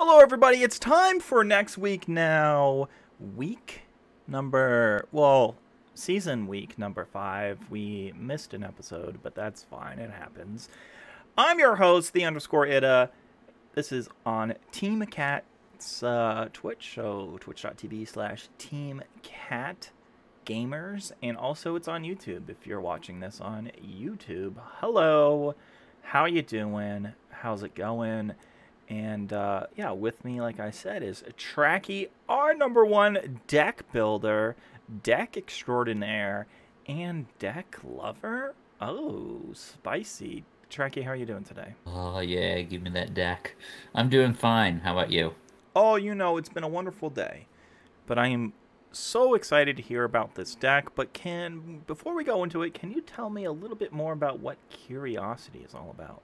Hello, everybody. It's time for next week now. Week number, season week number 5. We missed an episode, but that's fine. It happens. I'm your host, the underscore Ida. This is on Team Cat's Twitch, so twitch.tv/Team Cat Gamers, and also it's on YouTube if you're watching this on YouTube. Hello, how you doing? How's it going? And yeah, with me, like I said, is Trachy, our #1 deck builder, deck extraordinaire, and deck lover. Oh, spicy. Trachy, how are you doing today? Oh yeah, give me that deck. I'm doing fine. How about you? Oh, it's been a wonderful day. But I am so excited to hear about this deck. But before we go into it, can you tell me a little bit more about what Curiosity is all about?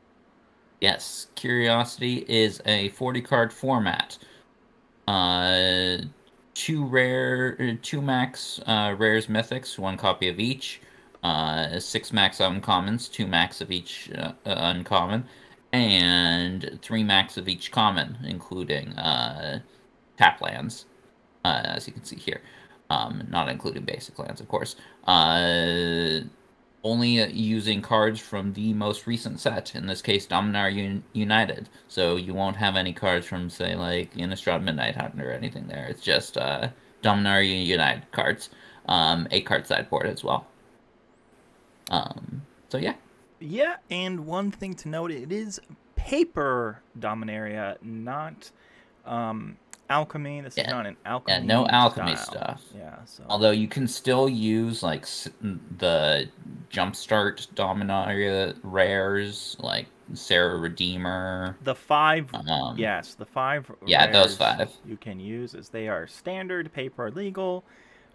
Yes, Curiosity is a 40 card format. Uh, two max rares mythics, one copy of each. 6 max uncommons, 2 max of each uncommon, and 3 max of each common, including tap lands, as you can see here. Not including basic lands, of course. Only using cards from the most recent set, in this case, Dominar United. So you won't have any cards from, say, like Innistrad Midnight Hunt or anything there. It's just Dominar United cards. 8-card sideboard as well. So yeah. Yeah, and one thing to note, it is paper Dominaria, not alchemy. This is not an Yeah, alchemy no alchemy style. stuff. Yeah, so Although you can still use like the Jumpstart Dominaria rares, like Sarah Redeemer. the 5, Um, yes, the 5 yeah, those rares 5. you can use as they are standard paper legal.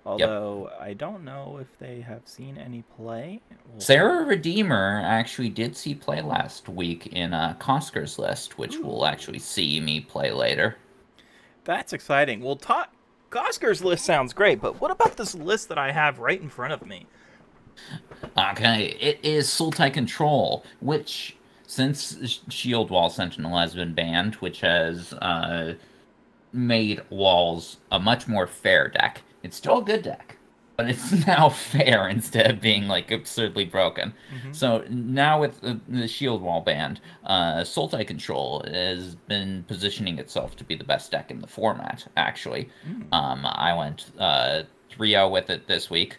Yep. Although I don't know if they have seen any play. Sarah Redeemer actually did see play last week in Cosker's list, which Ooh, we'll actually see me play later. that's exciting. Well, Oscar's list sounds great, but what about this list that I have right in front of me? Okay, it is Sultai Control, which, since Shield Wall Sentinel has been banned, which has made Walls a much more fair deck. It's still a good deck, but it's now fair instead of being, like, absurdly broken. Mm-hmm. So now with the Shield Wall banned, Sultai Control has been positioning itself to be the best deck in the format, actually. Mm. I went 3-0 with it this week.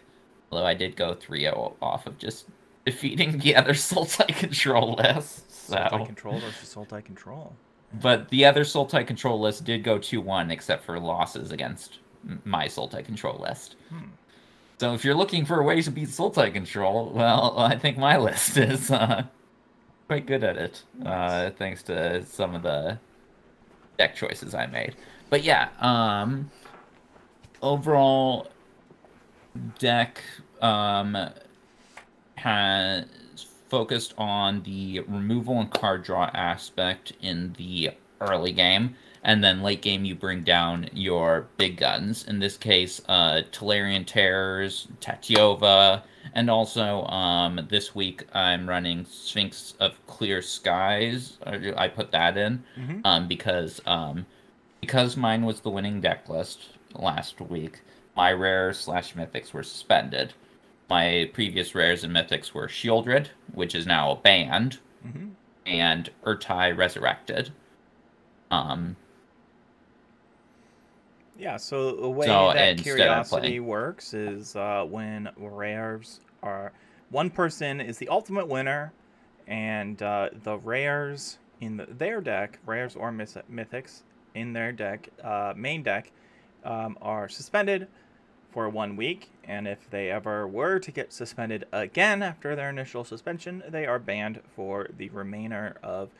Although I did go 3-0 off of just defeating the other Sultai Control list. Sultai Control versus Sultai Control. But the other Sultai Control list did go 2-1, except for losses against my Sultai Control list. Hmm. So if you're looking for a way to beat Sultai Control, well, I think my list is quite good at it, Nice. thanks to some of the deck choices I made. But yeah, overall deck has focused on the removal and card draw aspect in the early game, and then late game you bring down your big guns. In this case, Talarian Terrors, Tatyova, and also this week I'm running Sphinx of Clear Skies. I put that in Mm-hmm. because mine was the winning deck list last week. My rares / mythics were suspended. My previous rares and mythics were Shieldred, which is now banned, Mm-hmm. and Urtai Resurrected. Yeah, so the way So that instead of Curiosity playing, works is when rares are... One person is the ultimate winner, and the rares in their deck, rares or mythics in their deck, main deck, are suspended for 1 week, and if they ever were to get suspended again after their initial suspension, they are banned for the remainder of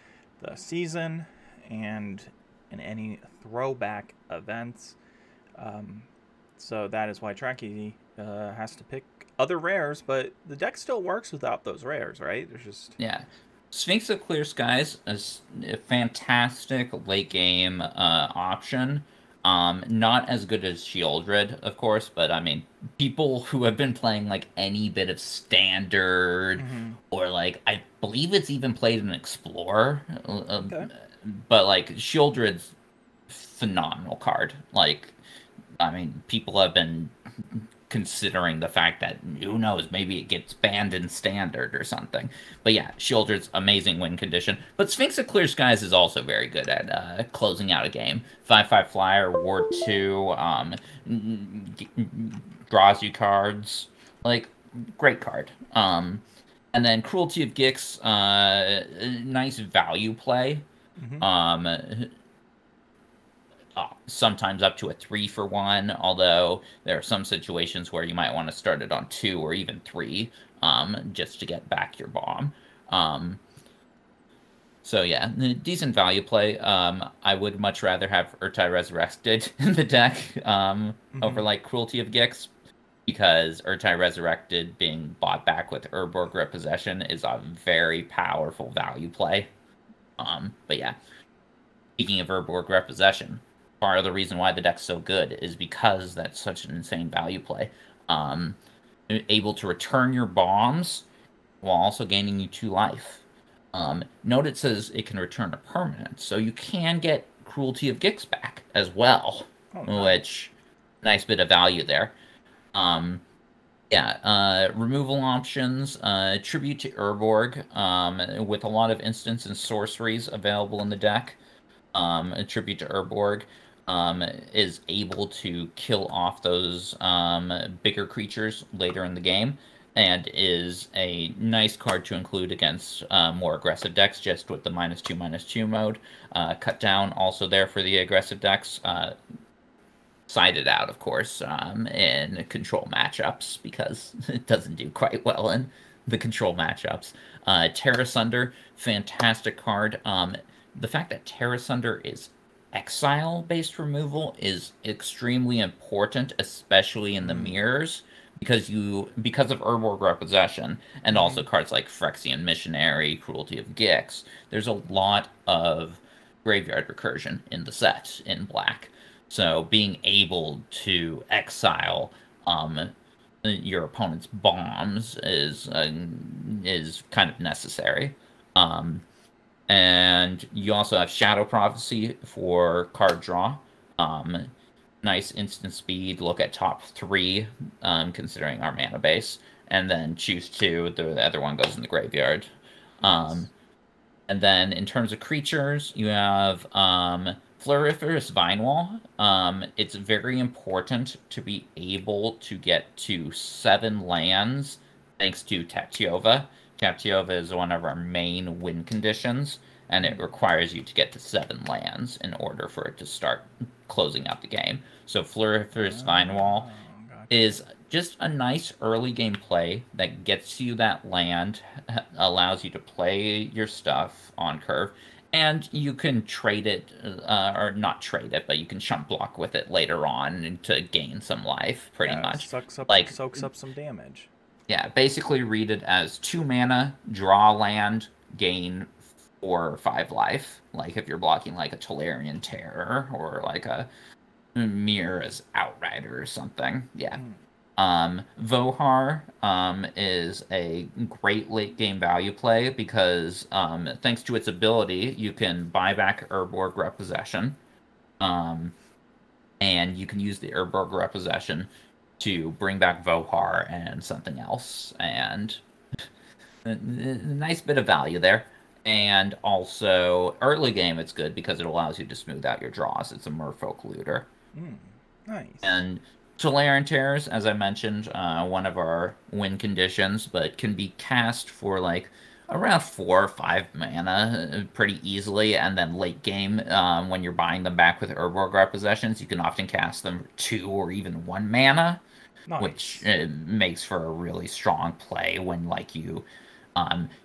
the season and in any throwback events. So that is why Trachy has to pick other rares, but the deck still works without those rares, right? There's just... yeah. Sphinx of Clear Skies is a fantastic late game option. Not as good as Shieldred, of course, but I mean, people who have been playing like any bit of standard, Mm-hmm. or like I believe it's even played in Explorer, Okay. but like Shieldred's phenomenal card. Like, I mean, people have been considering the fact that, who knows, maybe it gets banned in standard or something. But yeah, Shieldred's amazing win condition. But Sphinx of Clear Skies is also very good at closing out a game. 5/5 flyer, Ward 2, draws you cards. Like, great card. And then Cruelty of Gix, nice value play. Sometimes up to a 3-for-1, although there are some situations where you might want to start it on 2 or even 3, just to get back your bomb. So yeah, decent value play. I would much rather have Urtai Resurrected in the deck over like Cruelty of Gix, because Urtai Resurrected being bought back with Urborg Repossession is a very powerful value play. But yeah, speaking of Urborg Repossession, part of the reason why the deck's so good is because that's such an insane value play. Able to return your bombs while also gaining you 2 life. Note it says it can return a permanent, so you can get Cruelty of Gix back as well, which, nice bit of value there. Removal options, Tribute to Urborg, with a lot of instants and sorceries available in the deck. A Tribute to Urborg is able to kill off those bigger creatures later in the game, and is a nice card to include against more aggressive decks, just with the -2/-2 mode. Cut down also there for the aggressive decks. Sided out, of course, in control matchups, because it doesn't do quite well in the control matchups. Terra Sunder, fantastic card. The fact that Terra Sunder is exile-based removal is extremely important, especially in the mirrors, because of Urborg Repossession, and also cards like Phyrexian Missionary, Cruelty of Gix. There's a lot of graveyard recursion in the set in black. So being able to exile your opponent's bombs is kind of necessary. And you also have Shadow Prophecy for card draw. Nice instant speed, look at top 3, considering our mana base. And then choose 2, the other one goes in the graveyard. And then in terms of creatures, you have Floriferous Vinewall. It's very important to be able to get to 7 lands thanks to Taptiova. Taptiova is one of our main win conditions, and it requires you to get to 7 lands in order for it to start closing out the game. So Floriferous Vinewall is just a nice early game play that gets you that land, allows you to play your stuff on curve, and you can trade it, or not trade it, but you can chump block with it later on to gain some life, pretty much. Soaks up some damage. Yeah, basically read it as 2 mana, draw land, gain 4 or 5 life. Like if you're blocking like a Tolarian Terror or like a Mirror's Outrider or something. Yeah. Vohar is a great late game value play because thanks to its ability, you can buy back Urborg Repossession. And you can use the Urborg Repossession to bring back Vohar and something else, and a nice bit of value there. And also, early game, it's good because it allows you to smooth out your draws. It's a Merfolk looter. Nice. And Tolarian Terrors, as I mentioned, one of our win conditions, but can be cast for like around 4 or 5 mana pretty easily, and then late game, when you're buying them back with Urborg Repossessions, you can often cast them for 2 or even 1 mana, which makes for a really strong play when like you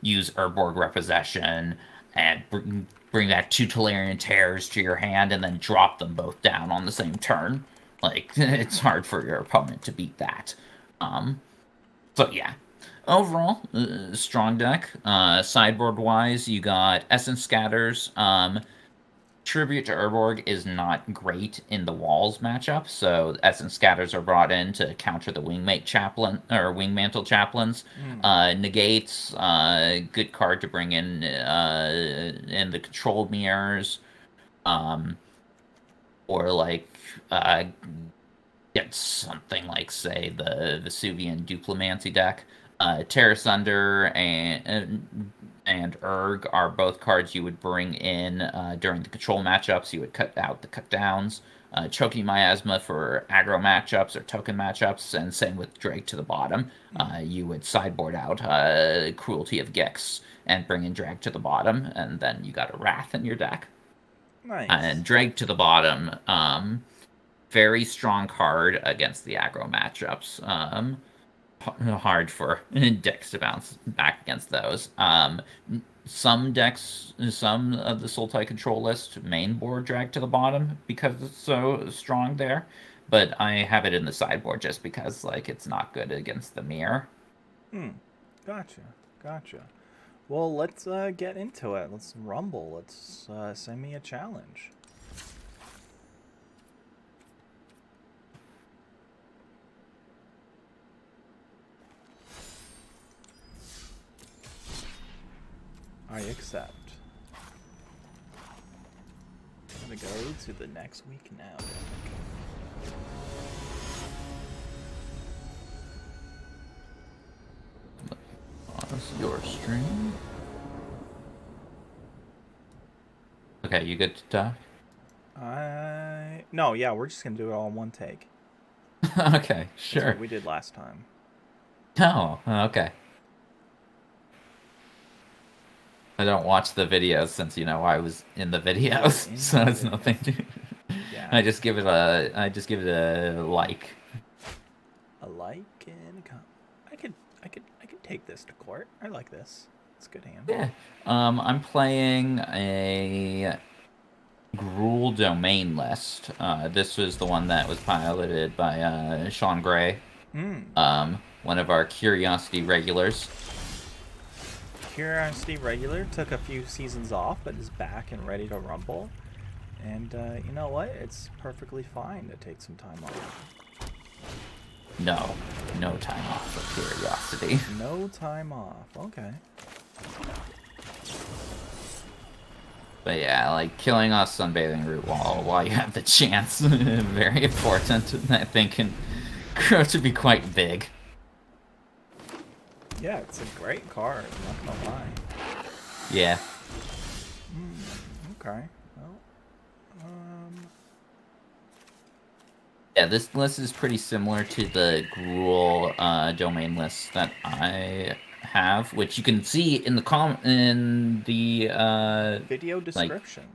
use Urborg Repossession and bring back 2 Tolarian Terrors to your hand and then drop them both down on the same turn. Like, it's hard for your opponent to beat that. So yeah. Overall, strong deck. Sideboard-wise, you got Essence Scatters. Tribute to Urborg is not great in the Walls matchup, so Essence Scatters are brought in to counter the Wingmate Chaplain, or Wingmantle Chaplains. Negates, good card to bring in the Controlled Mirrors. or like get something like, say, the Vesuvian Duplimancy deck. Tear Asunder and Urg are both cards you would bring in during the control matchups. You would cut out the cut downs. Choking Miasma for aggro matchups or token matchups, and same with Drag to the bottom. You would sideboard out Cruelty of Gix and bring in Drag to the bottom, and then you got a Wrath in your deck. Nice. And Drag to the bottom, very strong card against the aggro matchups. Hard for decks to bounce back against those. Some decks, some of the Sultai control list main board Drag to the bottom because it's so strong there, but I have it in the sideboard just because like it's not good against the mirror. Gotcha. Well, let's get into it. Let's rumble. Let's send me a challenge. I accept. I'm gonna go to the next week now. Pause your stream. Okay, you good to talk? No, yeah, we're just gonna do it all in one take. Okay, sure. That's what we did last time. Oh, okay. I don't watch the videos since I was in the videos, so it's nothing to. Yeah. I just give it a like. A like and a comment. I could take this to court. I like this. It's a good hand. Yeah. I'm playing a Gruul domain list. This was the one that was piloted by Sean Gray. One of our Curiosity regulars. Curiosity regular took a few seasons off, but is back and ready to rumble. And you know what? It's perfectly fine to take some time off. No time off for Curiosity. No time off. Okay. But yeah, like killing off Sunbathing Root while you have the chance, very important. I think can grow to be quite big. Yeah, it's a great card, I'm not gonna lie. Yeah. Okay. Well, yeah, this list is pretty similar to the Gruul domain list that I have, which you can see in the video description.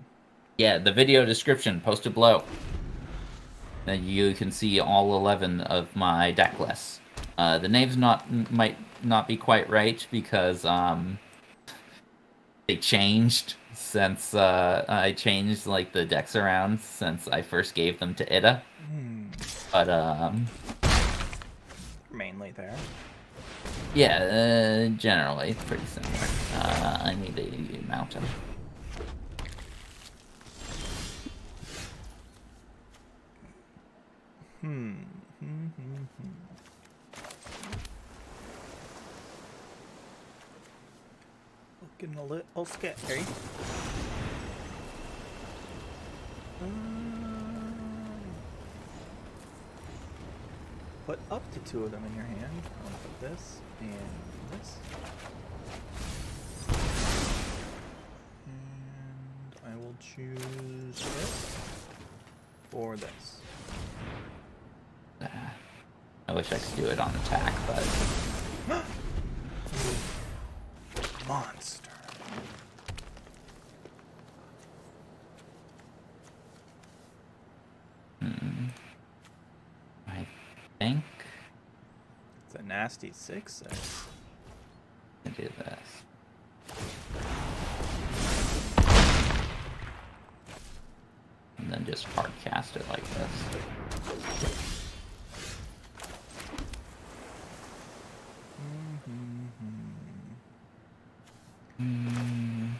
Yeah, the video description posted below. And you can see all 11 of my deck lists. The names might not be quite right because they changed since I changed like the decks around since I first gave them to Ida. But mainly there. Yeah, generally pretty similar. I need a mountain. Looking a little scary. Put up to 2 of them in your hand. I'll put this and this. And I will choose this or this. I wish I could do it on attack, but... Monster. I think... It's a nasty 6/6. I do this. And then just hard cast it like this.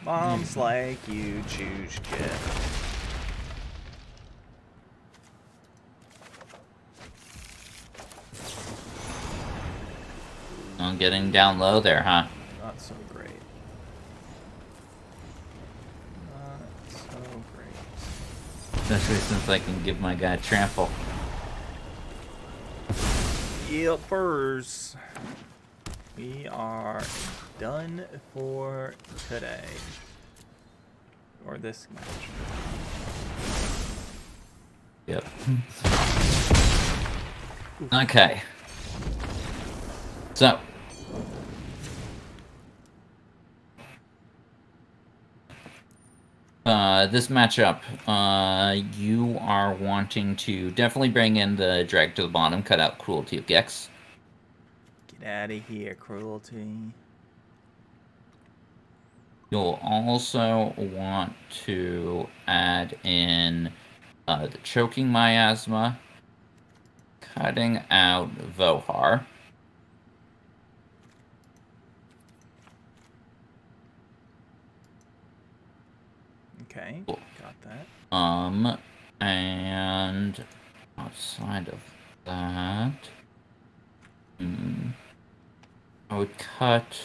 Mom's like, you choose Jeff. I'm getting down low there, huh? Not so great. Not so great. Especially since I can give my guy trample. Yelpers. We are done for today. Or this match. Yep. Okay. So. This matchup, you are wanting to definitely bring in the drag to the bottom, cut out Cruelty of Gex. Get out of here, Cruelty. You'll also want to add in the Choking Miasma, cutting out Vohar. Okay, cool. Got that. And outside of that, I would cut.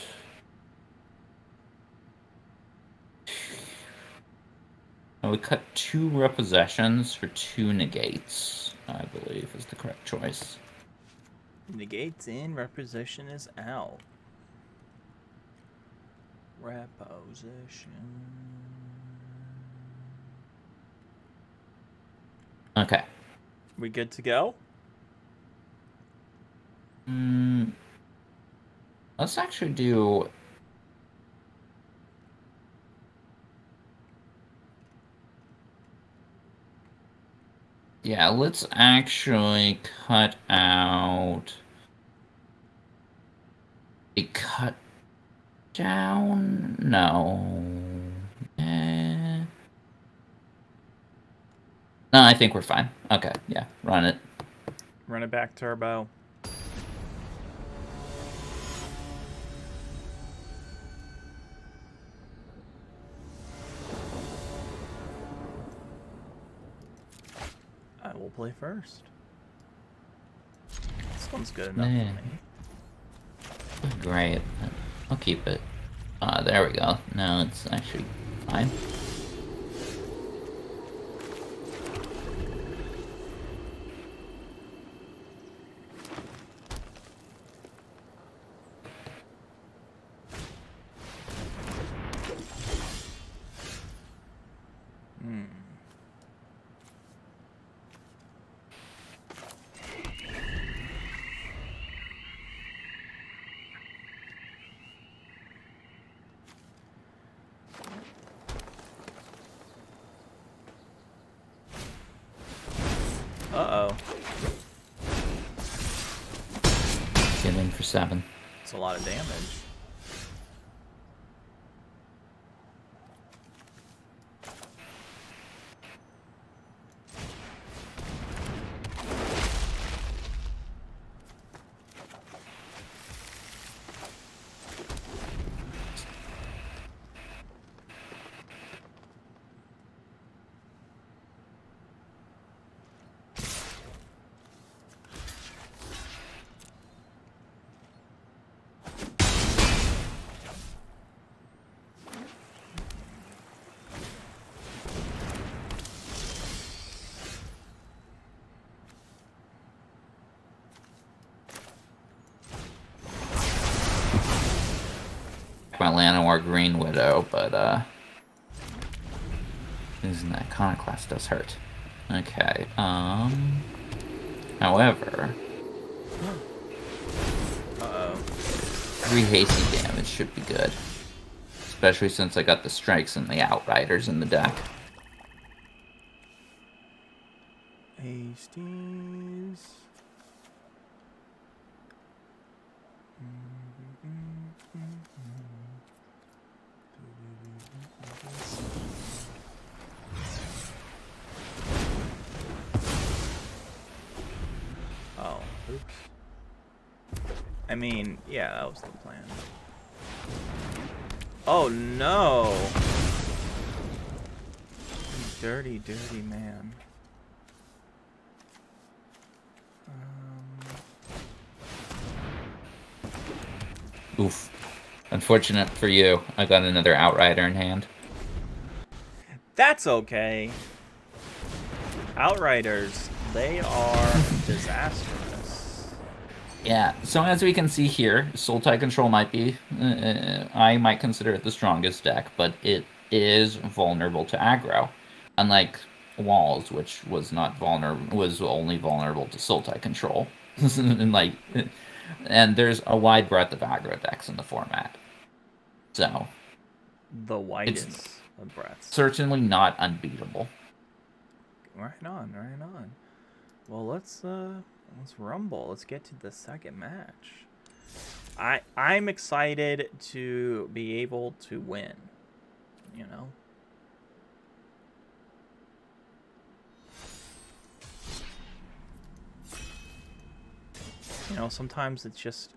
I would cut 2 repossessions for 2 negates, I believe is the correct choice. Negates in, reposition is out. Reposition. Okay. We good to go? Let's actually do... Yeah, let's actually cut out a cut down. No. No, I think we're fine. Okay, yeah, run it. Run it back, Turbo. I will play first. This one's good enough for me. Great. I'll keep it. There we go. Now it's actually fine. Uh-oh. Get in for 7. It's a lot of damage. My Llanowar Green Widow, but using that Iconoclast does hurt. Okay, however, Uh-oh. 3 hasty damage should be good. Especially since I got the strikes and the Outriders in the deck. Hasties. Oh, oops. I mean, yeah, that was the plan. Oh no! You dirty, dirty man. Oof. Unfortunate for you, I got another Outrider in hand. That's okay. Outriders, they are disastrous. Yeah, so as we can see here, Sultai control might be, I might consider it the strongest deck, but it is vulnerable to aggro. Unlike Walls, which was not vulnerable, was only vulnerable to Sultai control. And there's a wide breadth of aggro decks in the format. So the widest of breadths. Certainly not unbeatable. Right on, right on. Well, let's rumble. Let's get to the second match. I'm excited to be able to win. You know. You know, sometimes it's just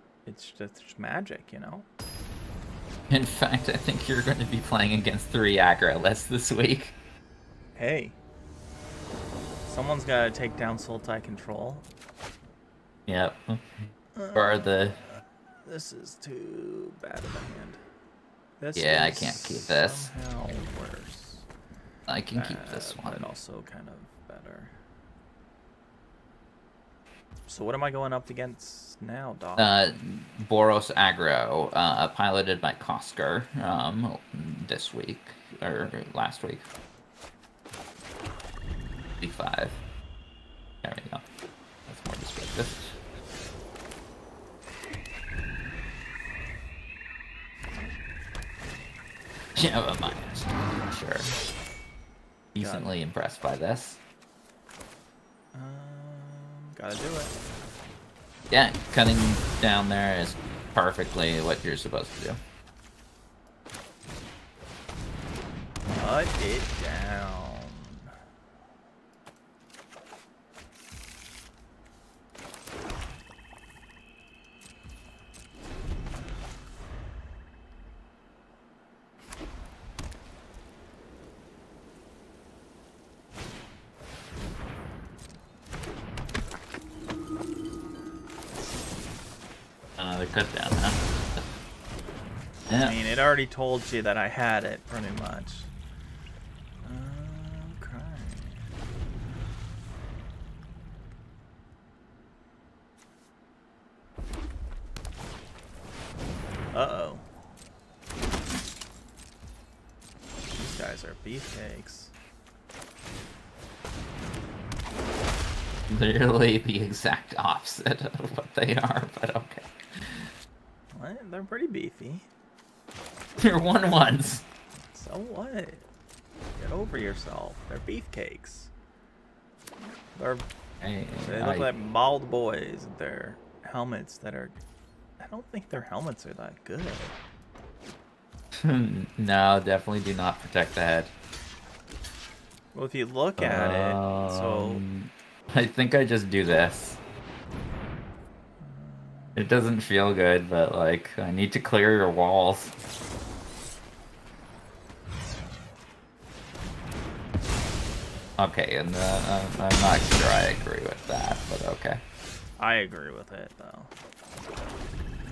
magic, you know? In fact, I think you're going to be playing against 3 aggro lists this week. Hey. Someone's got to take down Sultai control. Yep. Or the... This is too bad of a hand. This yeah, I can't keep this. Somehow worse. I can keep this one. But also kind of better. So what am I going up against now, Doc? Boros aggro, piloted by Kosker this week, or last week. B5. There we go. That's more descriptive. Yeah, but minus. Sure. Decently impressed by this. Gotta do it. Yeah, cutting down there is perfectly what you're supposed to do. Cut it down. Another cut down, huh? Yeah. I mean, it already told you that I had it, pretty much. Okay. Uh-oh. These guys are beefcakes. Literally the exact opposite of what they are, but okay. What? They're pretty beefy. They're 1/1s. So what? Get over yourself. They're beefcakes. They look like bald boys with their helmets that are... I don't think their helmets are that good. No, definitely do not protect the head. Well, if you look at it, so... I think I just do this. It doesn't feel good, but like, I need to clear your walls. Okay, and I'm not sure I agree with that, but okay. I agree with it, though.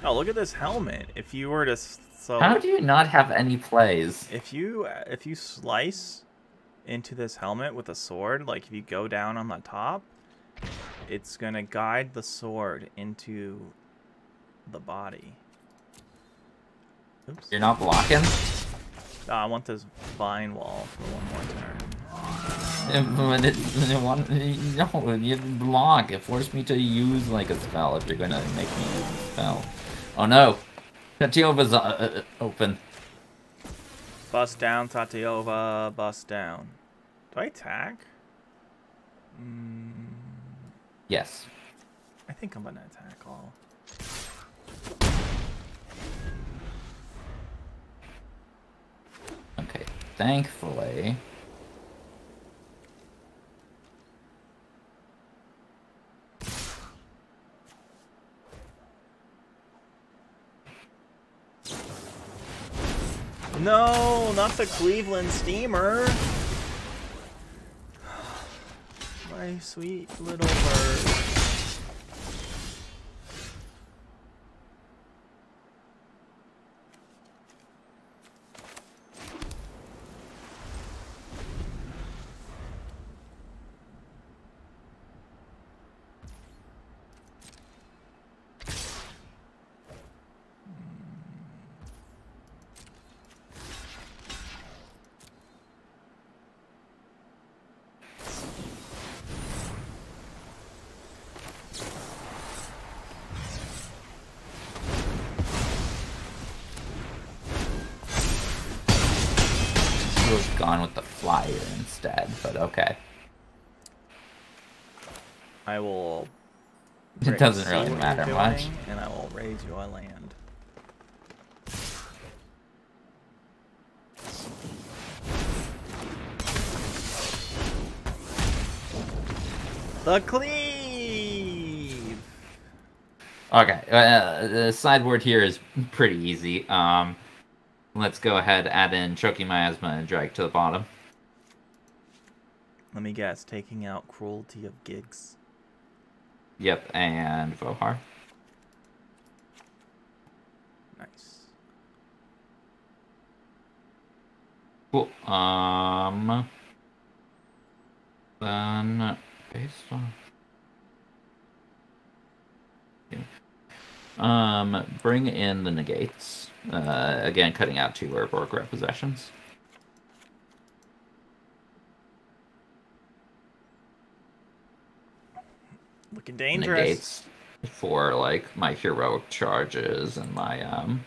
Oh, look at this helmet. If you were to... How do you not have any plays? If you slice into this helmet with a sword, like if you go down on the top, it's going to guide the sword into the body. Oops. You're not blocking? Oh, I want this vine wall for one more turn. No, you block. It forced me to use like a spell if you're gonna make me use a spell. Oh no! Tatiova's open. Bust down, Tatiova. Bust down. Do I attack? Yes. I think I'm gonna attack all. Okay, thankfully. No, not the Cleveland Steamer. My sweet little bird. gone with the flyer instead, but okay. I will... It doesn't really matter much. And I will raise your land. The cleave! Okay, the sideboard here is pretty easy. Let's go ahead, add in Choking Miasma and drag to the bottom. Let me guess, taking out Cruelty of Gigs. Yep, and Vohar. Nice. Cool. Then based on bring in the negates. Again, cutting out 2 Urborg repossessions. Looking dangerous. Negates for like my heroic charges and my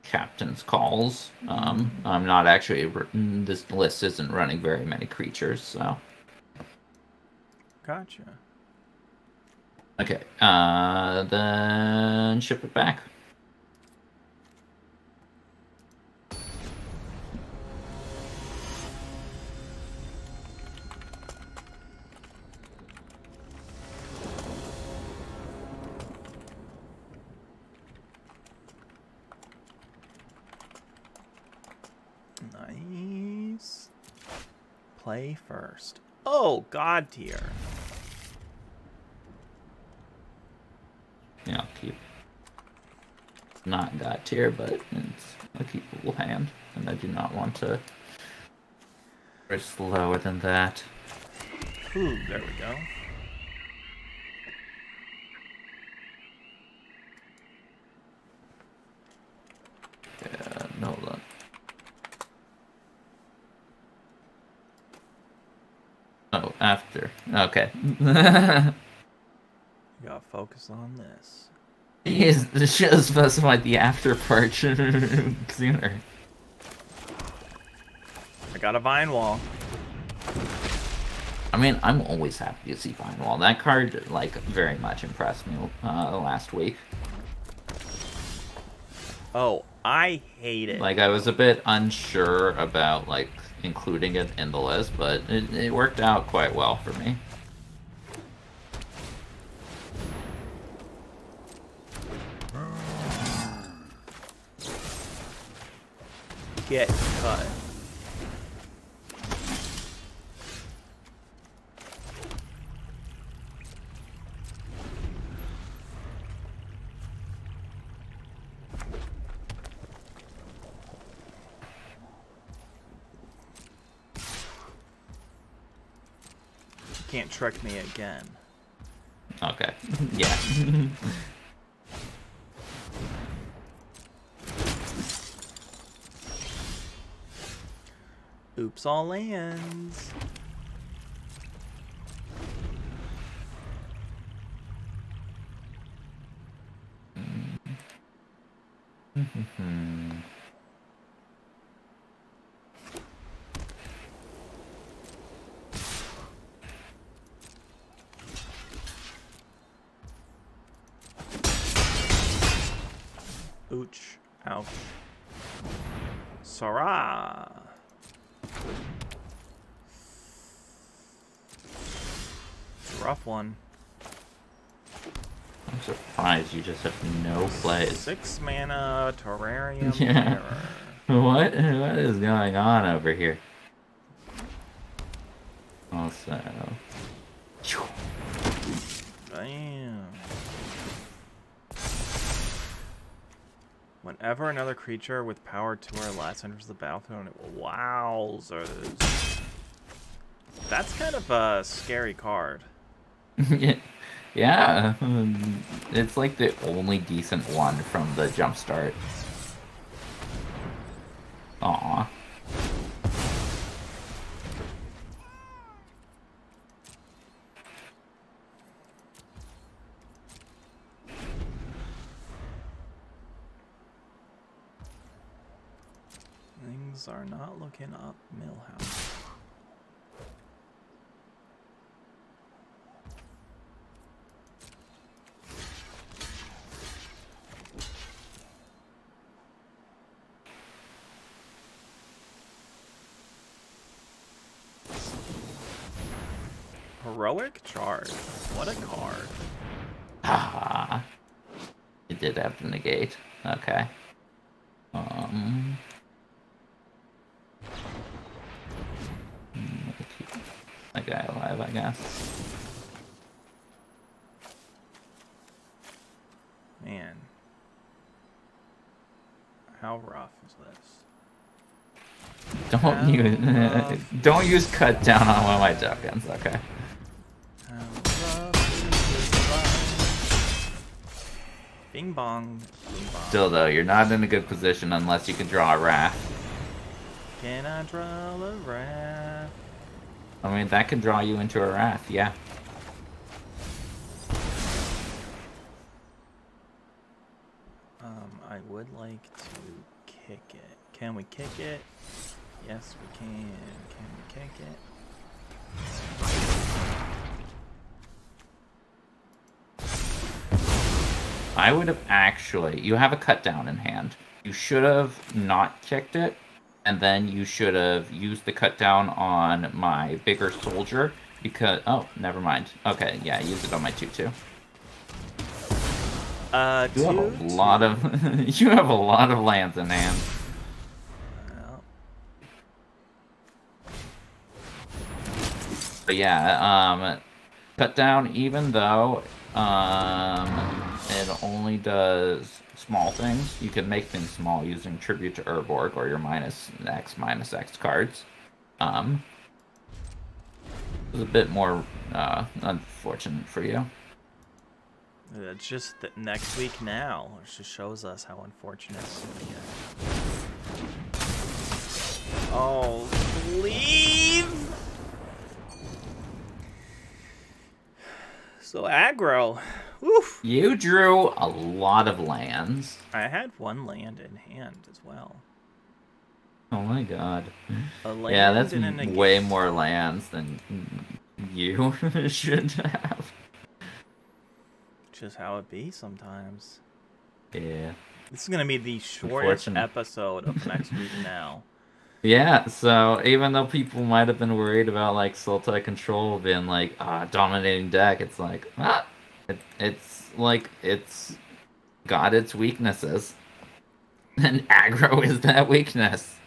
captain's calls. I'm not actually, this list isn't running very many creatures, so. Gotcha. Okay, then ship it back. Nice. Play first. Oh, God tier. Yeah, I'll keep. Not God tier, but it's a keepable hand, and I do not want to risk lower than that. Ooh, there we go. Yeah, no, hold on. Oh, after. Okay. You gotta focus on this. Yes, the should have specified the after part sooner. I got a Vine Wall. I mean, I'm always happy to see Vine Wall. That card, like, very much impressed me last week. Oh, I hate it. Like, I was a bit unsure about, like, including it in the list, but it worked out quite well for me. Get cut. You can't trick me again. Okay. Yeah. Oops, all lands. Ouch. Ouch. Sarah. It's a rough one. I'm surprised you just have no plays. 6 mana Terrarium Yeah. Terror. What is going on over here? Also, Damn. Whenever another creature with power 2 or less enters the battlefield, it will wowzers. That's kind of a scary card. yeah, it's like the only decent one from the jumpstart. Aw. Things are not looking up, Millhouse. Heroic Charge. What a card. Ah. It did have to negate. Okay. Keep that guy alive, I guess. Man. How rough is this? Don't use cut down on one of my tokens, okay. Bing bong, bing bong. Still though, you're not in a good position unless you can draw a wrath. Can I draw a wrath? I mean, that can draw you into a wrath, yeah. I would like to kick it. Can we kick it? Yes, we can. Can we kick it? I would have actually... You have a cut down in hand. You should have not kicked it, and then you should have used the cut down on my bigger soldier, because... Oh, never mind. Okay, yeah, use it on my 2/2. You have a lot of... you have a lot of lands in hand. But yeah, cut down, even though it only does small things, you can make things small using Tribute to Urborg or your -X cards. It was a bit more unfortunate for you. It's just that next week now. It just shows us how unfortunate we get. Oh, leave! So aggro. Woof. You drew a lot of lands. I had one land in hand as well. Oh my god. Yeah, that's way more lands than you should have. Just how it be sometimes. Yeah. This is gonna be the shortest episode of next week now. Yeah, so even though people might have been worried about like Sultai control being like dominating deck, it's like it's got its weaknesses, and aggro is that weakness.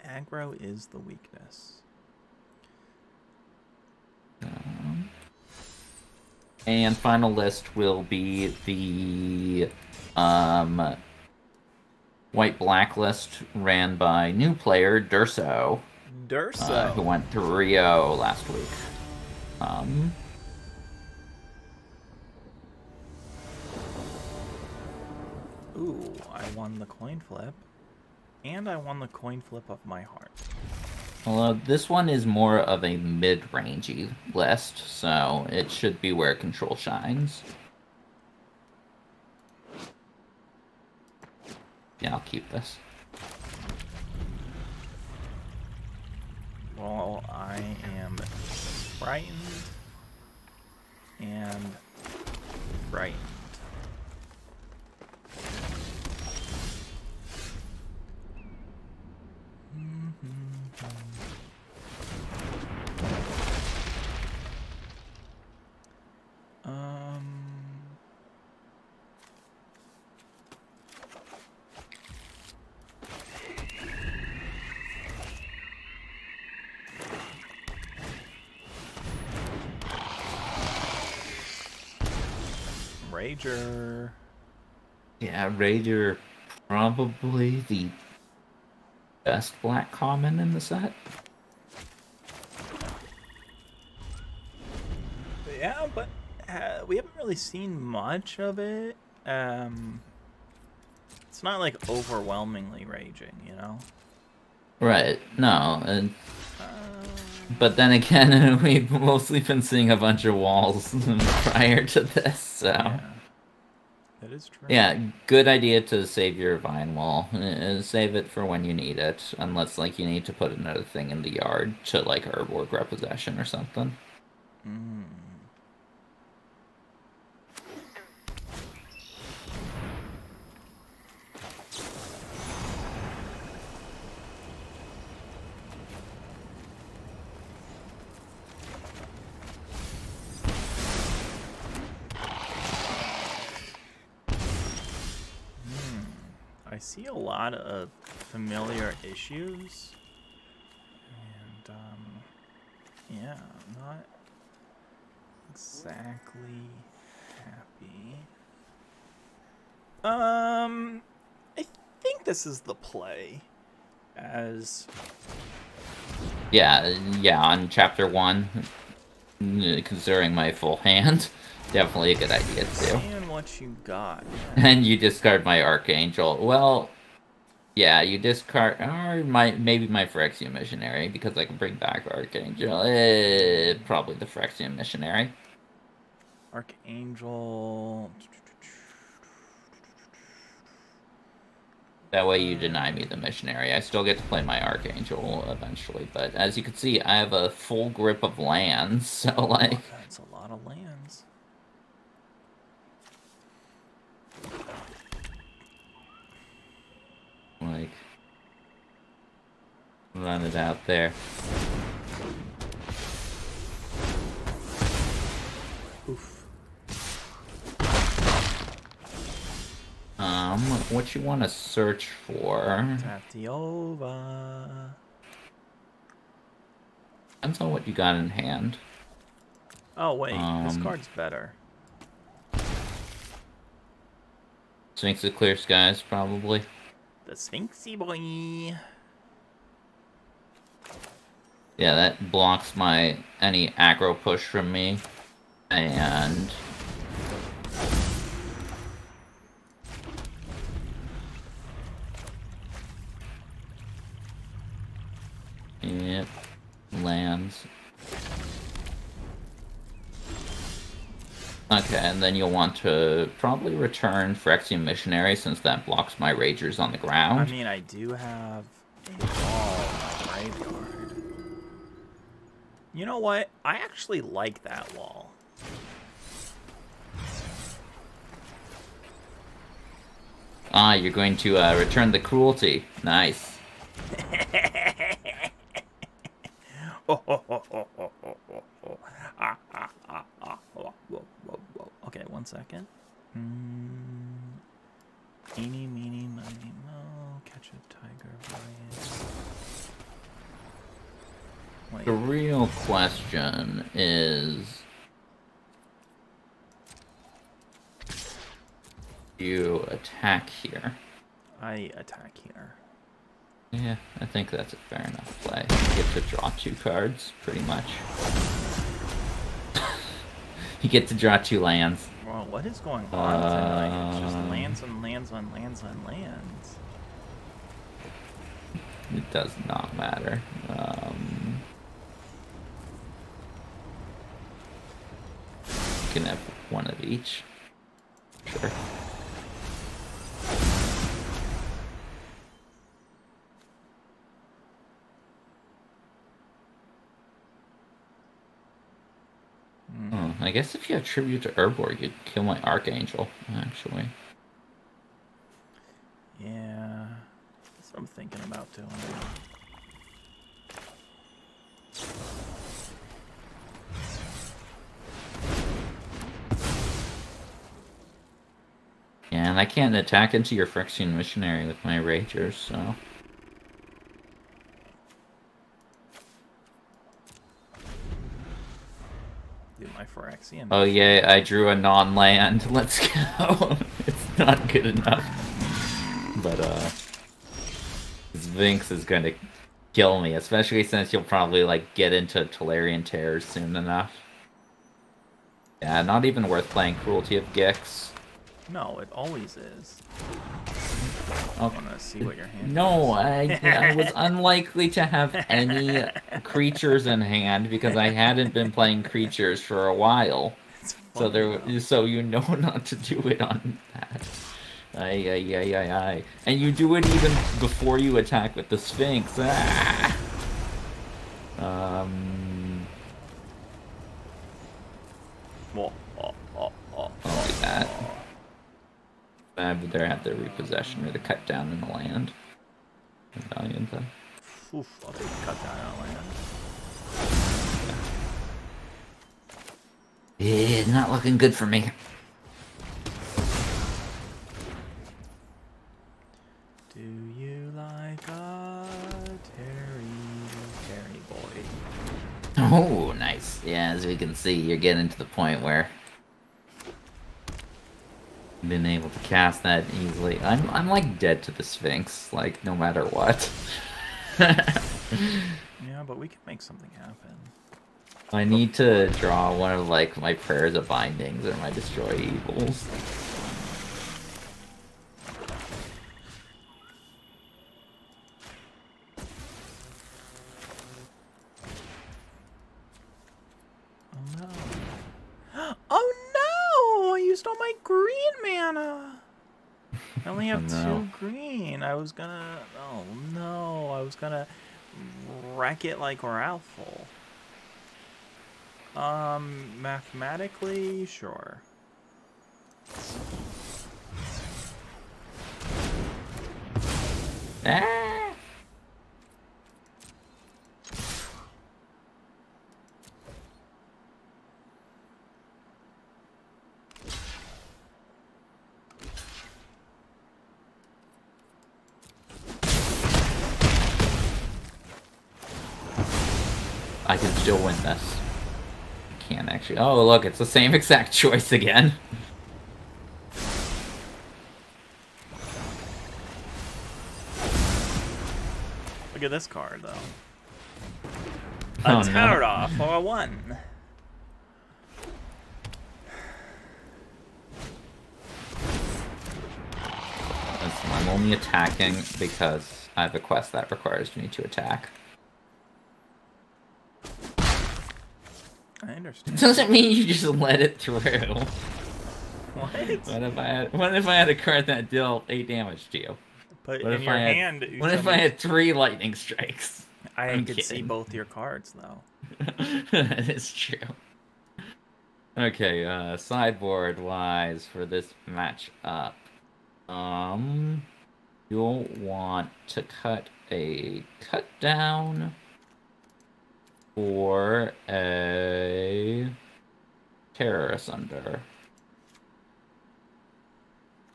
Aggro is the weakness. And final list will be the white-black list ran by new player Durso. Who went to Rio last week. Ooh, I won the coin flip. And I won the coin flip of my heart. Although this one is more of a mid-rangey list, so it should be where control shines. Yeah, I'll keep this. Well, I am frightened and frightened. Rager. Yeah, Rager, probably the best black common in the set. Yeah, but we haven't really seen much of it. It's not like overwhelmingly raging, you know? Right, no. And but then again, we've mostly been seeing a bunch of walls prior to this, so... Yeah. That is true. Yeah, good idea to save your vine wall. Save it for when you need it, unless like you need to put another thing in the yard to like herb repossession or something. Mm. I see a lot of familiar issues, and yeah, I'm not exactly happy. I think this is the play, as Yeah, on chapter 1, considering my full hand, definitely a good idea too. seeing what you got. And you discard my Archangel. Well, yeah, you discard, or maybe my Phyrexian Missionary, because I can bring back Archangel. Probably the Phyrexian Missionary. Archangel. That way you deny me the Missionary. I still get to play my Archangel eventually, but as you can see, I have a full grip of lands, so like... Oh, that's a lot of lands. Like... run it out there. Oof. What you want to search for? Tatiova. Depends on what you got in hand. Oh wait, this card's better. Sphinx of Clear Skies, probably. The Sphinxy boy. Yeah, that blocks any aggro push from me. And... yep. Lands. Okay, and then you'll want to probably return Phyrexian Missionary, since that blocks my Ragers on the ground. I mean, I do have a wall in my graveyard. You know what? I actually like that wall. Ah, you're going to return the cruelty. Nice. Okay, 1 second. Eeny, meeny, miny, mo. Catch a tiger, Brian. The real question is... you attack here. I attack here. Yeah, I think that's a fair enough play. You get to draw 2 cards, pretty much. You get to draw 2 lands. Well, what is going on tonight? It's just lands and lands on lands on lands. It does not matter. You can have 1 of each. Sure. I guess if you have Tribute to Urborg, you'd kill my Archangel, actually. Yeah, that's what I'm thinking about doing. Yeah, and I can't attack into your Phyrexian Missionary with my Ragers, so... My Phyrexian. Oh yeah, I drew a non-land. Let's go. It's not good enough. But Sphinx is gonna kill me, especially since you'll probably like get into Tolarian Terrors soon enough. Yeah, not even worth playing Cruelty of Gix. No, it always is. Okay. I want to see what your hand No, is. I was unlikely to have any creatures in hand because I hadn't been playing creatures for a while. So so you know not to do it on that. Aye. And you do it even before you attack with the Sphinx. Ah! I'll do that. I would either have to repossession or to cut down in the land. Oof, I'll take a cut down on land. Yeah, not looking good for me. Do you like a Terry boy? Oh, nice. Yeah, as we can see, you're getting to the point where I've been able to cast that easily. I'm like dead to the Sphinx, like no matter what. Yeah, but we can make something happen. I need to draw one of like my prayers of bindings or my destroy evils. Oh no! I used all my green mana! I only have 2 green. I was gonna... Oh no, I was gonna wreck it like Ralphal. Mathematically, sure. Ah! I can still win this. I can't actually. Oh, look, it's the same exact choice again. Look at this card, though. A Terra for 1. Listen, I'm only attacking because I have a quest that requires me to attack. I understand. Doesn't mean you just let it through. What? What if I had a card that dealt 8 damage to you? But in your hand... What if I had 3 lightning strikes? I could see both your cards, though. That is true. Okay, sideboard-wise for this match up. You'll want to cut a cut down or a Terror Asunder.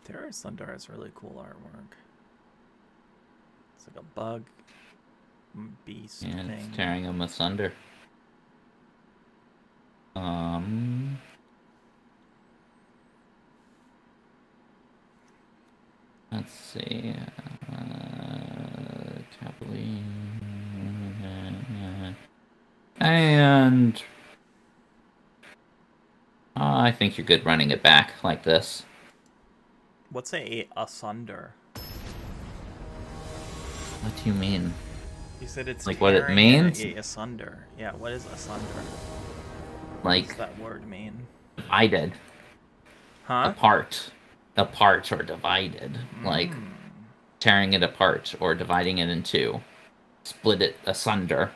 Terror Asunder has really cool artwork. It's like a bug beast and thing. It's tearing them asunder. Let's see. Cavalier. And I think you're good running it back like this. What's a asunder? What do you mean? You said it's like what it means? Asunder. Yeah, what is asunder? Like, what does that word mean? Divided. Huh? Apart or divided. Like tearing it apart or dividing it in 2. Split it asunder.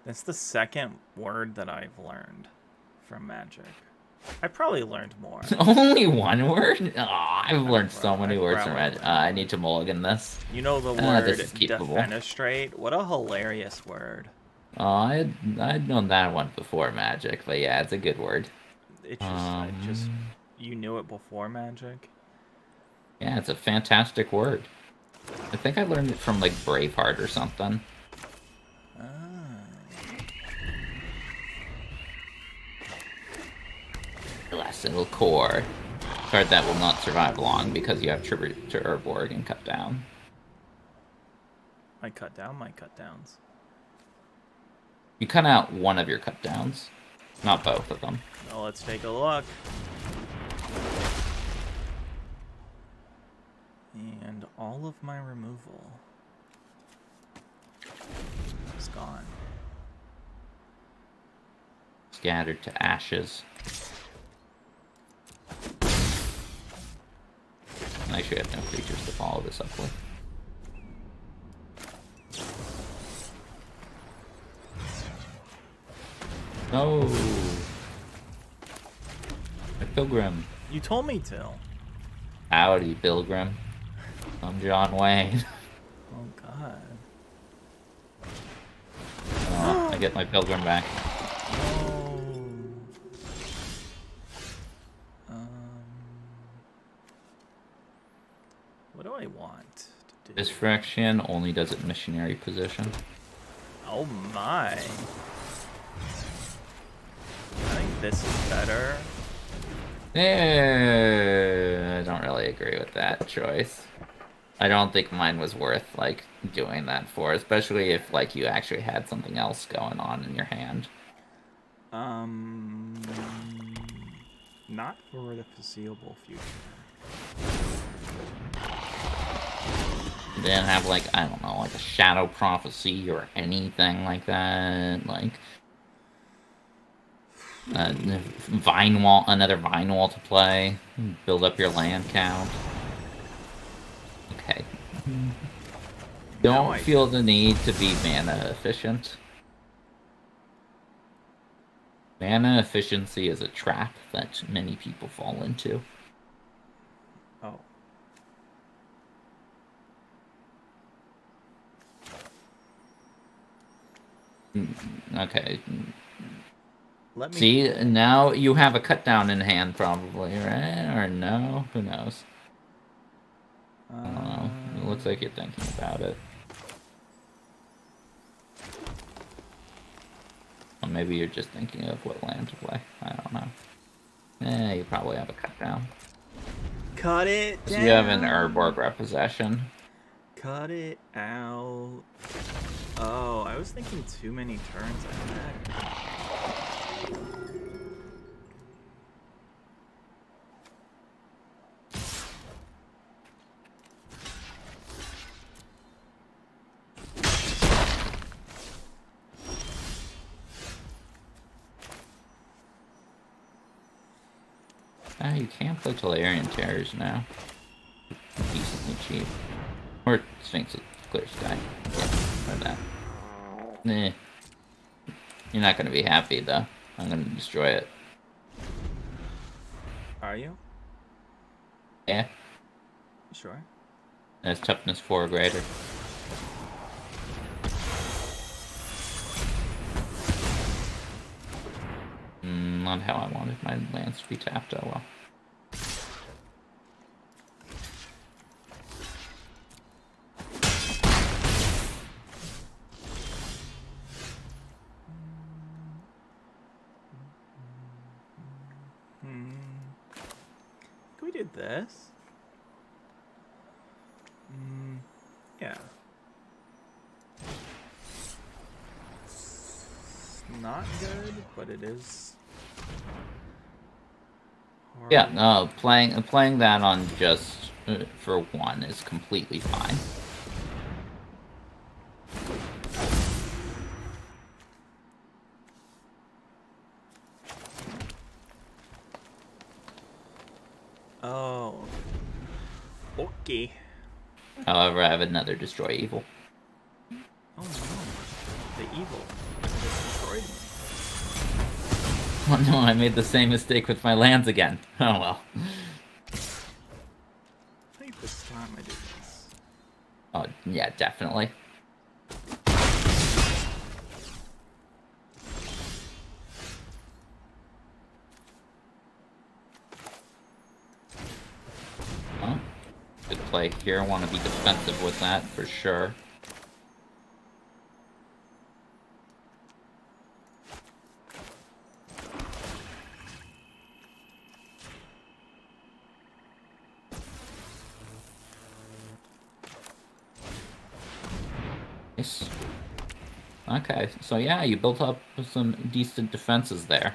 That's the second word that I've learned from Magic. I probably learned more. Only 1 word? Oh, I've learned so many words from Magic. I need to mulligan this. You know the word defenestrate? What a hilarious word. I'd known that one before Magic, but yeah, it's a good word. It just, you knew it before Magic? Yeah, it's a fantastic word. I think I learned it from like Braveheart or something. Celestial Core. Card that will not survive long because you have Tribute to Urborg and Cut Down. My cut down, my cut downs. You cut out one of your cut downs, not both of them. Well, let's take a look. And all of my removal is gone. Scattered to ashes. I actually have no creatures to follow this up with. No! A Pilgrim. You told me to. Howdy, Pilgrim. I'm John Wayne. Oh, God. Oh, I get my Pilgrim back. Oh. What do I want to do? This fraction only does it missionary position. Oh, my. I think this is better. I don't really agree with that choice. I don't think mine was worth, like, doing that for, especially if, like, you actually had something else going on in your hand. Not for the foreseeable future. Then have, like, I don't know, like a Shadow Prophecy or anything like that, like... Vine Wall, another Vine Wall to play. Build up your land count. Okay. Don't feel the need to be mana efficient. Mana efficiency is a trap that many people fall into. Oh. Okay. Let me... See, now you have a cut down in hand, probably, right? Or no? Who knows? I don't know. It looks like you're thinking about it. Or maybe you're just thinking of what land to play. I don't know. You probably have a cut down. Cut it down. You have an Urborg Repossession. Cut it out. Oh, I was thinking too many turns ahead. You can't play Tolarian Terrors now. Decently cheap. Or Sphinx of Clear Sky. Yeah, or that. Nah. You're not gonna be happy though. I'm gonna destroy it. Are you? Yeah. Sure. And it's toughness 4 or greater. Not how I wanted my lands to be tapped, oh well. Can we do this? Yeah. It's not good, but it is. Hard. Yeah, no, playing that on just for 1 is completely fine. Oh. Okay. However, I have another Destroy Evil. Oh no. The evil just destroyed me. Oh no, I made the same mistake with my lands again. Oh well. I think this time I do this. Oh, yeah, definitely. Huh? Good play here. I want to be defensive with that for sure. Nice. Okay, so yeah, you built up some decent defenses there.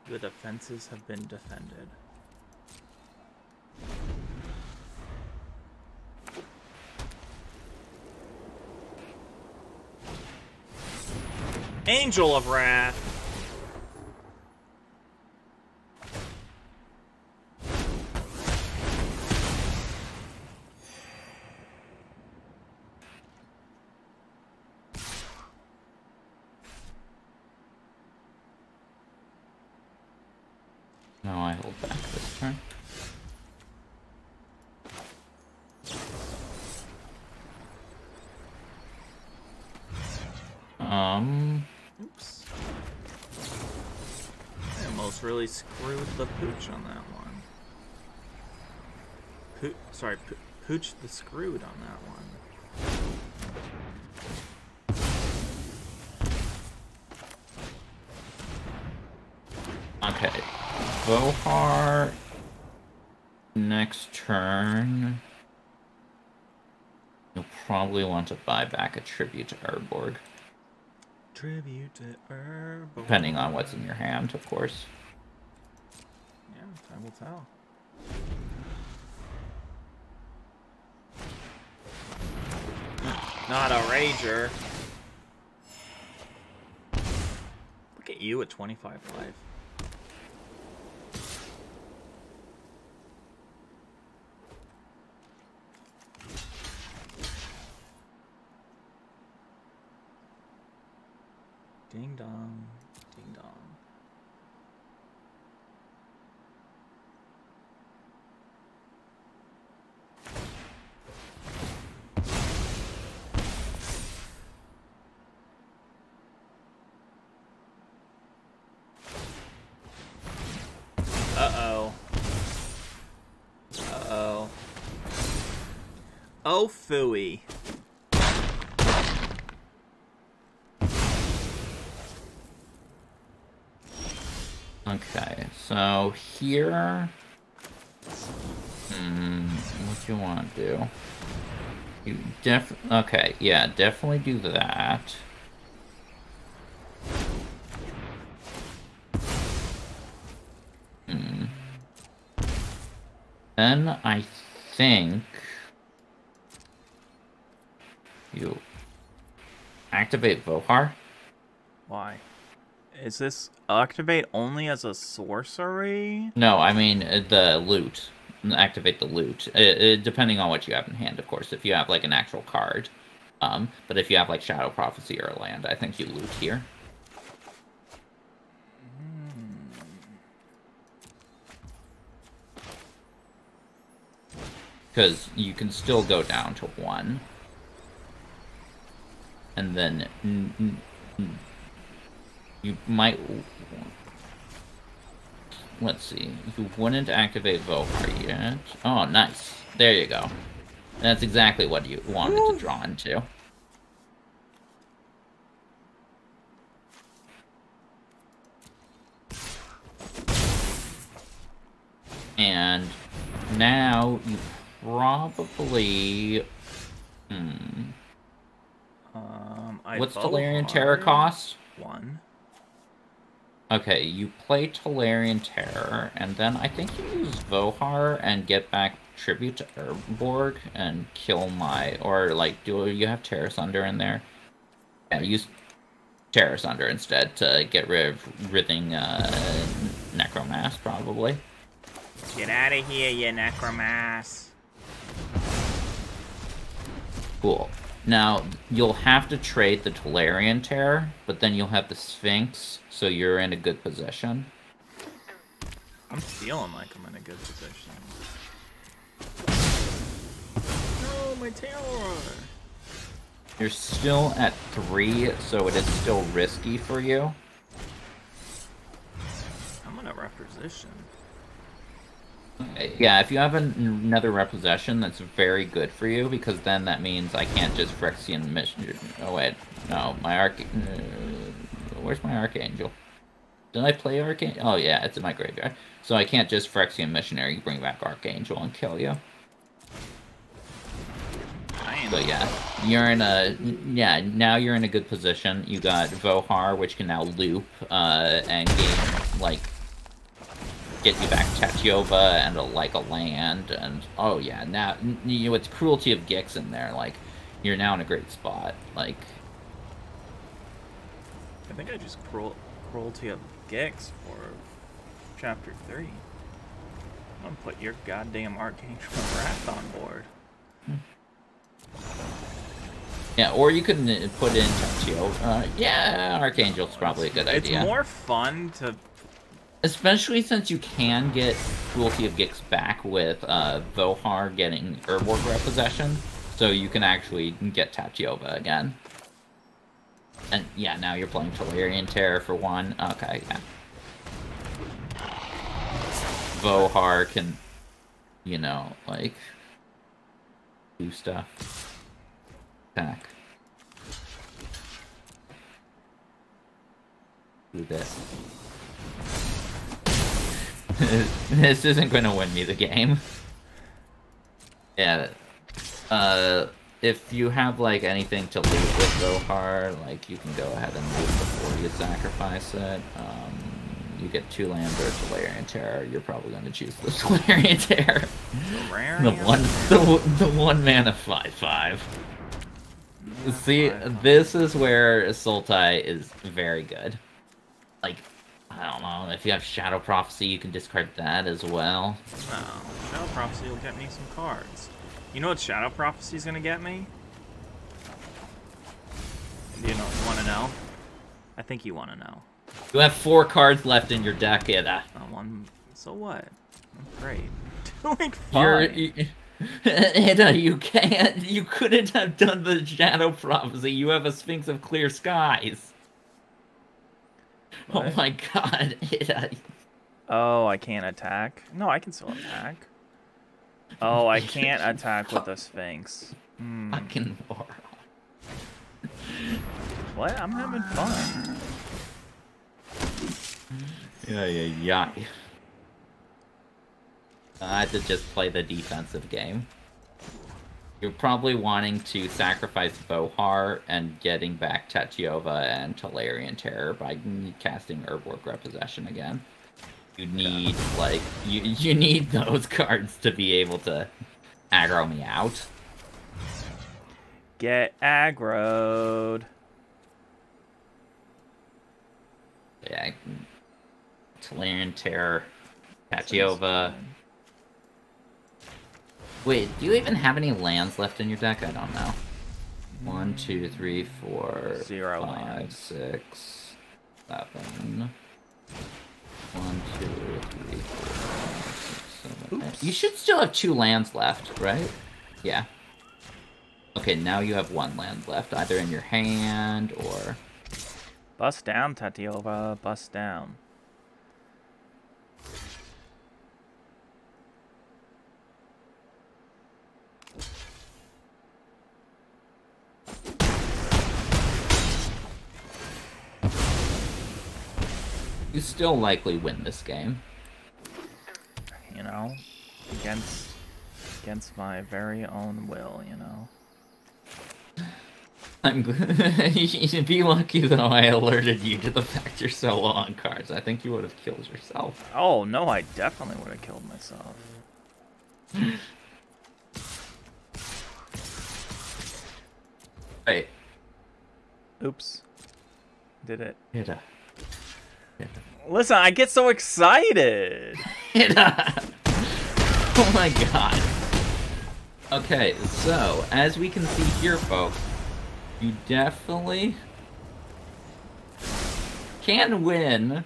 The defenses have been defended. Angel of Wrath. No, I hold back this turn. Oops. I almost really screwed the pooch on that one. Pooch the screwed on that one. Okay. Vohar. Next turn. You'll probably want to buy back a tribute to Urborg. Tribute to Urborg. Depending on what's in your hand, of course. Yeah, time will tell. Not a rager. Look at you at 25 life. Ding dong, ding dong. Uh-oh. Uh-oh. Oh, phooey. Okay, so here... what do you want to do? You okay, yeah, definitely do that. Then I think you activate Vohar. Why? Is this activate only as a sorcery? No, I mean the loot. Activate the loot. Depending on what you have in hand, of course. If you have like an actual card, but if you have like Shadow Prophecy or a land, I think you loot here. Because you can still go down to 1. And then you might... Let's see. You wouldn't activate Vohar yet. Oh, nice. There you go. That's exactly what you wanted to draw into. And now you probably... What's Tolarian Terror cost? 1. Okay, you play Tolarian Terror, and then I think you use Vohar and get back Tribute to Urborg and kill my... Or, like, do you have Terror Sunder in there? Yeah, use Terror Sunder instead to get rid of Rithing Necromass, probably. Get out of here, you Necromass. Cool. Now, you'll have to trade the Tolarian Terror, but then you'll have the Sphinx, so you're in a good position. I'm feeling like I'm in a good position. No, my terror! You're still at 3, so it is still risky for you. I'm in a rough position. Yeah, if you have another repossession, that's very good for you, because then that means I can't just Phyrexian Mission... Oh, wait. No, my where's my Archangel? Did I play Archangel? Oh, yeah, it's in my graveyard. So I can't just Phyrexian Missionary, bring back Archangel, and kill you. So yeah, you're in a... Yeah, now you're in a good position. You got Vohar, which can now loop, and gain, like... Get you back Tatiova and a land, and oh yeah, now you know, with Cruelty of Gix in there, like you're now in a great spot. Like, I think I just Cruelty of Gix for chapter 3. I'm gonna put your goddamn Archangel of Wrath on board. Yeah, or you can put in Tatiova. Yeah, Archangel's probably a good idea. It's more fun to Especially since you can get Cruelty of Gix back with Vohar getting Urborg Repossession, so you can actually get Tatyova again. And yeah, now you're playing Tolarian Terror for 1. Okay, yeah. Vohar can, you know, like, do stuff. Attack. Do this. This isn't going to win me the game. Yeah. If you have, like, anything to loot with Vohar, like, you can go ahead and loot before you sacrifice it. You get 2 lands or Tolarian Terror. You're probably going to choose the Tolarian Terror. The one mana 5/5. See, this is where Sultai is very good. Like, I don't know, if you have Shadow Prophecy, you can discard that as well. Oh, Shadow Prophecy will get me some cards. You know what Shadow Prophecy is going to get me? Do you want to know? I think you want to know. You have 4 cards left in your deck, Ida. So what? I'm great. Doing fine. Ida, you couldn't have done the Shadow Prophecy. You have a Sphinx of Clear Skies. What? Oh my god, Ida. Oh, I can't attack? No, I can still attack. Oh, I can't attack with the Sphinx. I can borrow. What? I'm having fun. Yeah. I had to just play the defensive game. You're probably wanting to sacrifice Vohar and getting back Tatyova and Tolarian Terror by casting Urborg Repossession again. You need, like, you need those cards to be able to aggro me out. Get aggroed. Yeah, Tolarian Terror, Tatyova. Wait, do you even have any lands left in your deck? I don't know. 1, 2, 3, 4, 0 5, lands. 6, 7. 1, 2, 3, 4, 5, 6, 7, 8. You should still have 2 lands left, right? Yeah. Okay, now you have 1 land left, either in your hand or... Bust down, Tatyova. Bust down. You still likely win this game. You know? Against my very own will, you know? I'm good. You should be lucky, though, I alerted you to the fact you're so low on cards. I think you would have killed yourself. Oh, no, I definitely would have killed myself. Wait. Oops. Did it. Hit a. Listen, I get so excited! Oh my god. Okay, so, as we can see here, folks, you definitely can win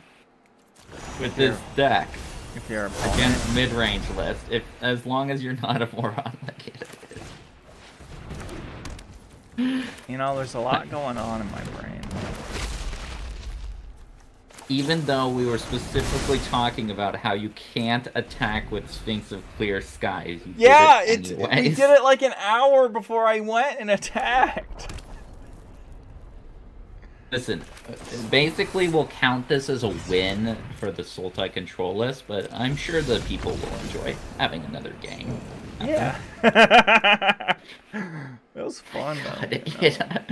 with this deck if you're against mid-range list, as long as you're not a moron like it is. You know, there's a lot going on in my brain. Even though we were specifically talking about how you can't attack with Sphinx of Clear Skies, you did it anyways. We did it like an hour before I went and attacked. Listen, basically we'll count this as a win for the Sultai control list, but I'm sure the people will enjoy having another game. Yeah. It was fun, though. Yeah.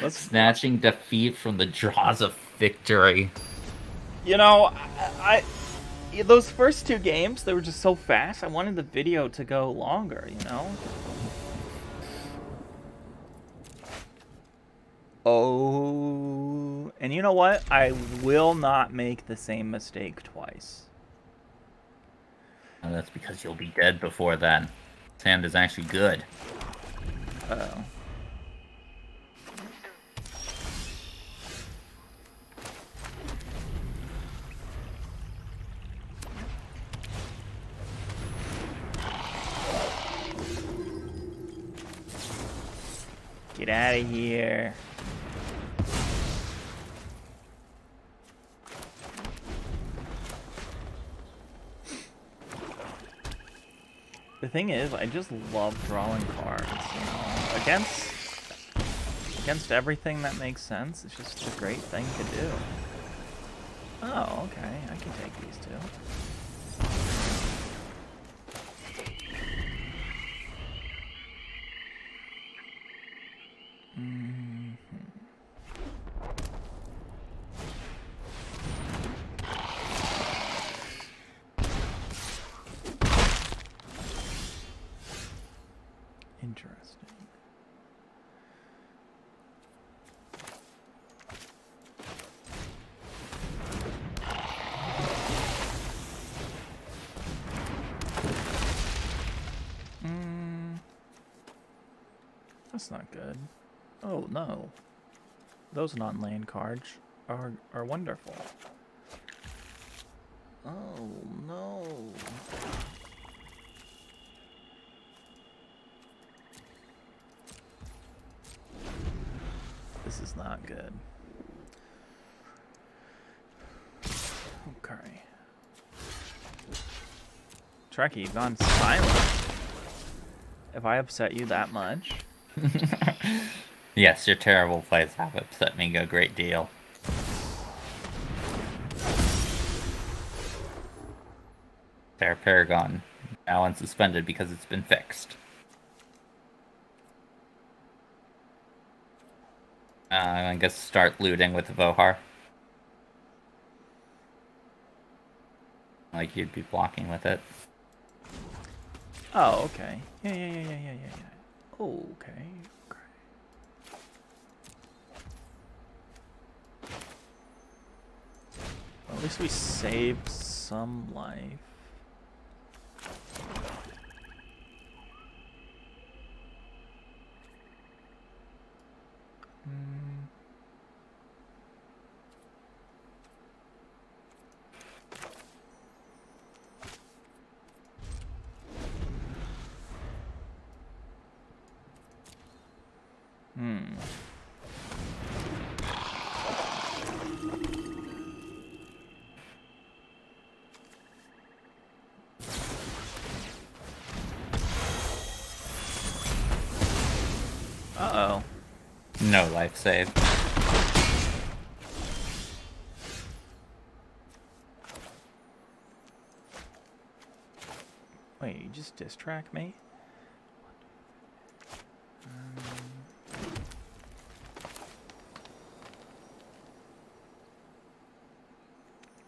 Snatching defeat from the jaws of victory. You know, those first 2 games, they were just so fast. I wanted the video to go longer, you know? Oh, and you know what? I will not make the same mistake twice. Oh, that's because you'll be dead before then. This hand is actually good. Uh-oh. Get out of here. The thing is, I just love drawing cards, you know. Against everything that makes sense, it's just a great thing to do. Oh, okay. I can take these two. Interesting. That's not good. Oh no. Those non-land cards are wonderful. Oh no. This is not good. Okay. Trachy, you've gone silent. If I upset you that much. Yes, your terrible plays have upset me a great deal. Their Paragon now unsuspended because it's been fixed. I guess start looting with the Vohar. Like you'd be blocking with it. Oh, okay. Yeah. Oh, okay. Well, at least we saved some life. Uh-oh. No life save. Wait, you just diss track me?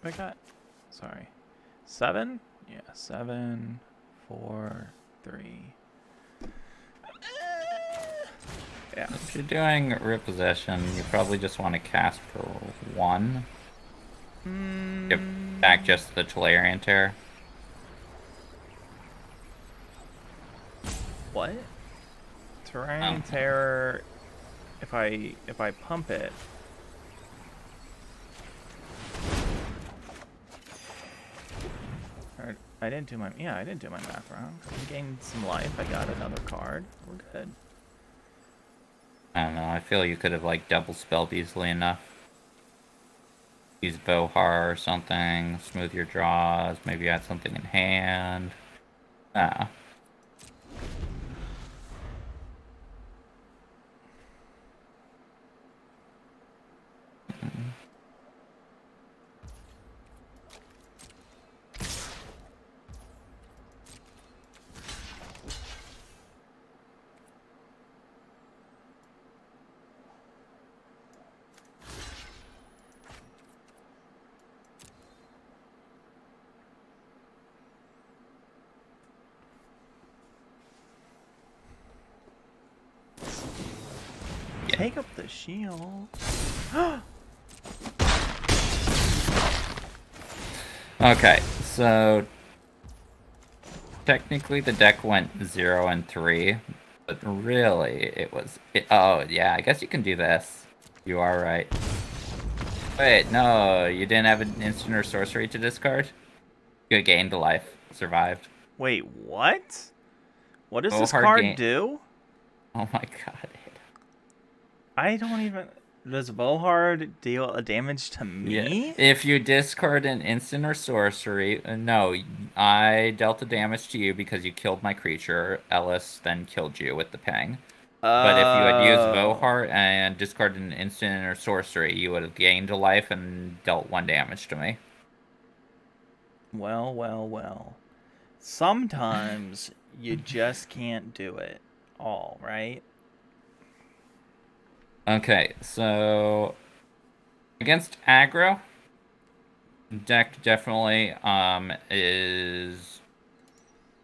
I got, sorry, 7? Yeah, 7, 4, 3. Yeah. If you're doing repossession, you probably just want to cast for 1. Give back just the Tolarian Terror. What? Terrain Terror, if I pump it. Or, I didn't do my math wrong. I gained some life, I got another card. We're good. I don't know, I feel you could have like double spelled easily enough. Use Vohar or something, smooth your draws, maybe add something in hand. Take up the shield. Okay, so technically the deck went 0 and 3, but really it was. Oh yeah, I guess you can do this. You are right. Wait, no, you didn't have an instant or sorcery to discard. You gained a life, survived. Wait, what? What does this card do? Oh my god. I don't even... Does Vohard deal a damage to Yeah. me? If you discard an instant or sorcery, no, I dealt the damage to you because you killed my creature. Ellis then killed you with the ping. But if you had used Oh. Vohart and discarded an instant or sorcery, you would have gained a life and dealt 1 damage to me. Well, well, well. Sometimes you just can't do it all, right? Okay, so against aggro, deck definitely is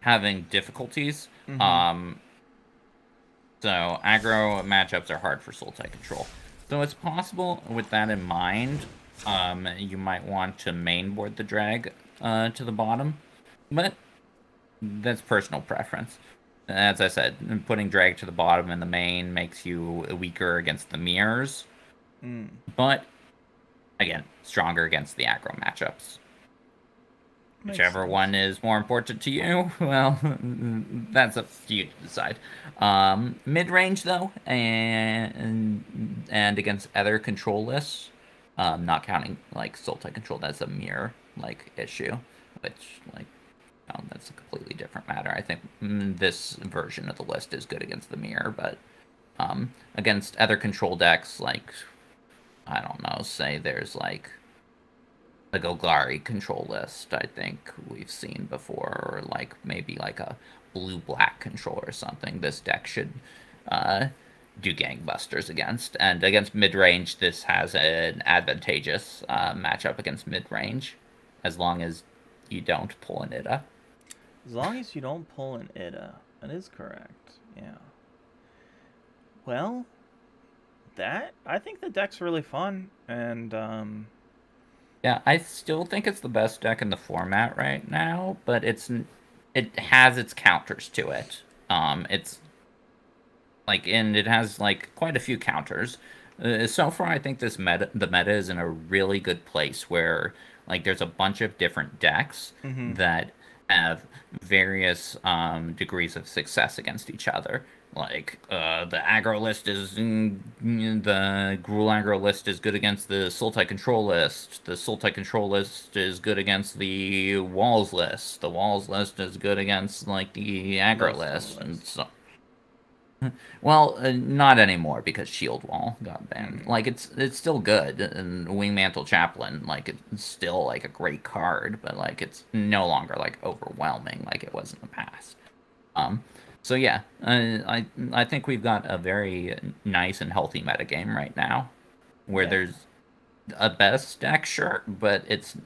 having difficulties. Mm-hmm. So aggro matchups are hard for Sultai control. So it's possible with that in mind, you might want to mainboard the drag to the bottom, but that's personal preference. As I said, putting drag to the bottom in the main makes you weaker against the mirrors, but again, stronger against the aggro matchups. Whichever one is more important to you, well, that's up to you to decide. Mid-range, though, and against other control lists, not counting, like, Sultai control, that's a mirror, like, issue, which, like, that's a completely different matter. I think this version of the list is good against the mirror, but against other control decks, like, I don't know, say there's, like, the Golgari control list, I think we've seen before, or like maybe like a blue-black control or something. This deck should do gangbusters against. And against mid-range, this has an advantageous matchup against mid-range, as long as you don't pull an Ida. As long as you don't pull an Ida. That is correct, yeah. Well, I think the deck's really fun, and yeah, I still think it's the best deck in the format right now, but it has its counters to it. It's like, and it has like quite a few counters. So far, I think the meta is in a really good place where like there's a bunch of different decks that have various degrees of success against each other. Like the aggro list is the Gruul aggro list is good against the Sultai control list. The Sultai control list is good against the walls list. The walls list is good against like the aggro list, and so. Well, not anymore because Shield Wall got banned. Like it's still good, and Wingmantle Chaplain, like it's still like a great card, but like it's no longer like overwhelming like it was in the past. So yeah, I think we've got a very nice and healthy metagame right now, where there's a best deck, sure, but it's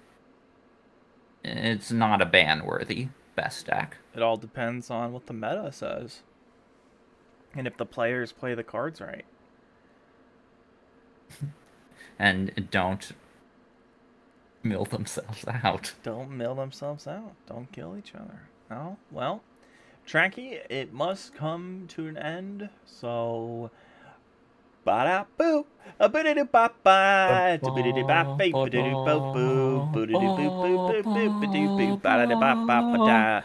not a ban-worthy best deck. it all depends on what the meta says. And if the players play the cards right. And don't mill themselves out. Don't mill themselves out. Don't kill each other. Oh, well, Trachy, it must come to an end, so... Ba-da-boo! A-ba-da-da-ba-ba! Da-ba-da-da-ba-ba! Ba-da-da-boo-boo! Boo-da-da-boo-boo-boo-boo-boo! Ba-da-da-ba-ba-ba-da!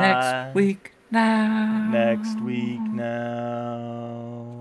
Next week now. Next week now.